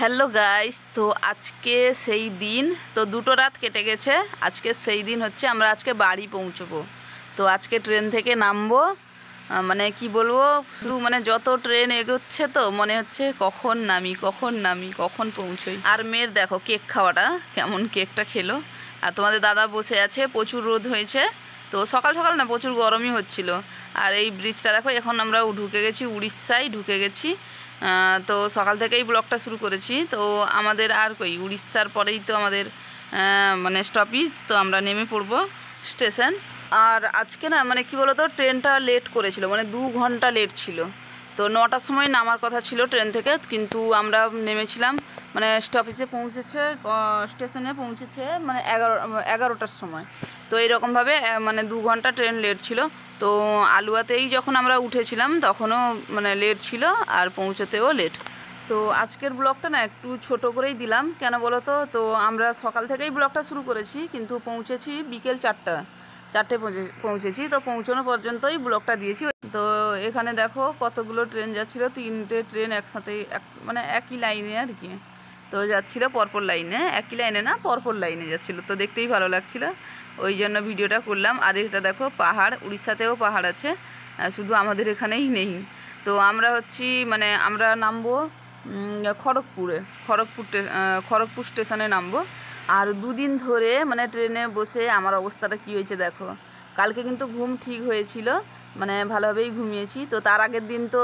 Hello guys, তো আজকে সেই দিন, তো 2টো রাত কেটে গেছে। আজকে সেই দিন হচ্ছে আমরা আজকে বাড়ি পৌঁছবো। তো আজকে ট্রেন থেকে নামবো। মানে কি বলবো, শুধু মানে যত ট্রেন এগোচ্ছে তো মনে হচ্ছে কখন নামি কখন নামি কখন পৌঁছোই। আর মেয়ের দেখো কেক খাওয়াটা, কেমন কেকটা খেলো। আর তোমাদের দাদা বসে আছে, প্রচুর রোদ হয়েছে। তো সকাল সকাল না প্রচুর গরমই হচ্ছিল। আর এই ব্রিজটা দেখো, এখন আমরা ঢুকে গেছি উড়িষ্যায়, ঢুকে গেছি। তো সকাল থেকেই ব্লগটা শুরু করেছি। তো আমাদের আর কই উড়িষ্যার পরেই তো আমাদের মানে স্টপেজ, তো আমরা নেমে পড়বো স্টেশন। আর আজকে না মানে কি বলতো, ট্রেনটা লেট করেছিল, মানে 2 ঘন্টা লেট ছিল। তো 9টার সময় নামার কথা ছিল ট্রেন থেকে, কিন্তু আমরা নেমেছিলাম মানে স্টপেজে পৌঁছেছে, স্টেশনে পৌঁছেছে মানে 11টার সময়। তো এইরকমভাবে মানে 2 ঘন্টা ট্রেন লেট ছিল। তো আলুয়াতেই যখন আমরা উঠেছিলাম তখনও মানে লেট ছিল, আর পৌঁছতেও লেট। তো আজকের ব্লগটা না একটু ছোট করেই দিলাম, কেন বলো তো, তো আমরা সকাল থেকেই ব্লগটা শুরু করেছি, কিন্তু পৌঁছেছি বিকেল 4টে পৌঁছেছি। তো পৌঁছানো পর্যন্তই ব্লগটা দিয়েছি। তো এখানে দেখো কতগুলো ট্রেন যাচ্ছিলো, 3টে ট্রেন একসাথে মানে একই লাইনে আর কি। তো যাচ্ছিলো পরপর লাইনে, একই লাইনে না পরপর লাইনে যাচ্ছিলো, তো দেখতেই ভালো লাগছিলো, ওই জন্য ভিডিওটা করলাম। আর এটা দেখো পাহাড়, উড়িষ্যাতেও পাহাড় আছে, শুধু আমাদের এখানেই নেই। তো আমরা হচ্ছি মানে আমরা নামবো খড়গপুর স্টেশনে নামবো। আর 2 দিন ধরে মানে ট্রেনে বসে আমার অবস্থাটা কী হয়েছে দেখো। কালকে কিন্তু ঘুম ঠিক হয়েছিল, মানে ভালোভাবেই ঘুমিয়েছি। তো তার আগের দিন তো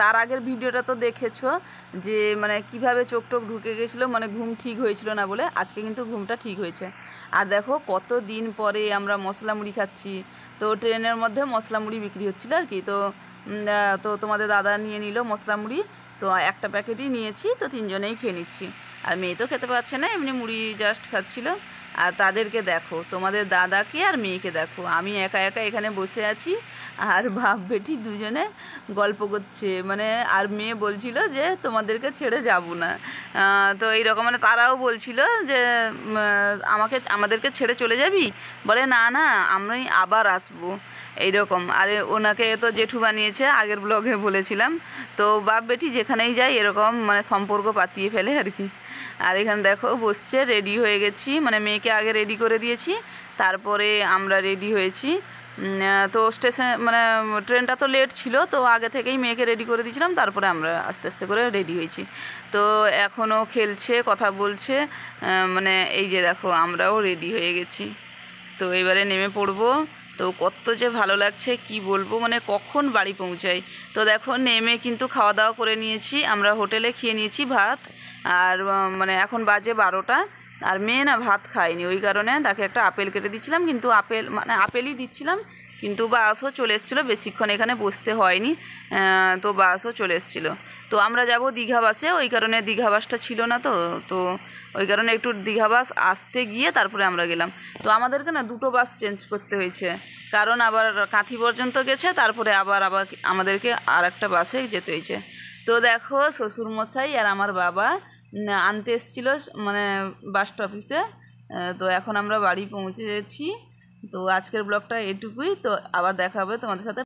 তার আগের ভিডিওটা তো দেখেছো, যে মানে কিভাবে চোখ টোক ঢুকে গেছিলো, মানে ঘুম ঠিক হয়েছিল না বলে। আজকে কিন্তু ঘুমটা ঠিক হয়েছে। আর দেখো কত দিন পরে আমরা মশলা মুড়ি খাচ্ছি। তো ট্রেনের মধ্যে মশলা মুড়ি বিক্রি হচ্ছিলো আর কি। তো তোমাদের দাদা নিয়ে নিল মশলা মুড়ি, তো একটা প্যাকেটই নিয়েছি, তো 3জনেই খেয়ে নিচ্ছি। আর মেয়ে তো খেতে পারছে না, এমনি মুড়ি জাস্ট খাচ্ছিল। আর তাদেরকে দেখো, তোমাদের দাদাকে আর মেয়েকে দেখো, আমি একা একা এখানে বসে আছি, আর বাপ বেটি দুজনে গল্প করছে মানে। আর মেয়ে বলছিল যে তোমাদেরকে ছেড়ে যাব না। তো এইরকম মানে তারাও বলছিল যে আমাদেরকে ছেড়ে চলে যাবি, বলে না না আমি আবার আসবো এইরকম। আর ওনাকে তো জেঠু বানিয়েছে, আগের ব্লগে বলেছিলাম। তো বাপ বেটি যেখানেই যায় এরকম মানে সম্পর্ক পাতিয়ে ফেলে আর কি। আর এখানে দেখো বসছে, রেডি হয়ে গেছি, মানে মেয়েকে আগে রেডি করে দিয়েছি, তারপরে আমরা রেডি হয়েছি। তো স্টেশন মানে ট্রেনটা তো লেট ছিল, তো আগে থেকেই মেয়েকে রেডি করে দিয়েছিলাম, তারপরে আমরা আস্তে আস্তে করে রেডি হয়েছি। তো এখনও খেলছে, কথা বলছে, মানে এই যে দেখো আমরাও রেডি হয়ে গেছি। তো এবারে নেমে পড়বো। তো কত যে ভালো লাগছে কি বলবো, মানে কখন বাড়ি পৌঁছাই। তো দেখো নেমে কিন্তু খাওয়া দাওয়া করে নিয়েছি, আমরা হোটেলে খেয়ে নিয়েছি ভাত। আর মানে এখন বাজে 12টা। আর মেয়ে না ভাত খায়নি, ওই কারণে তাকে একটা আপেল কেটে দিচ্ছিলাম, কিন্তু আপেলই দিচ্ছিলাম, কিন্তু বাসও চলে এসেছিলো, বেশিক্ষণ এখানে বসতে হয়নি। তো বাসও চলে এসেছিলো। তো আমরা যাব দীঘা বাসে, ওই কারণে দীঘা বাসটা ছিল না, তো ওই কারণে একটু দীঘা বাস আসতে গিয়ে তারপরে আমরা গেলাম। তো আমাদেরকে না 2টো বাস চেঞ্জ করতে হয়েছে, কারণ আবার কাঁথি পর্যন্ত গেছে, তারপরে আবার আমাদেরকে আর একটা বাসে যেতে হয়েছে। তো দেখো শ্বশুরমশাই আর আমার বাবা আনতে এসেছিলো মানে বাস স্টপেজে। তো এখন আমরা বাড়ি পৌঁছে গেছি। তো আজকের ব্লগটা এটুকুই, তো আবার দেখা হবে তোমাদের সাথে।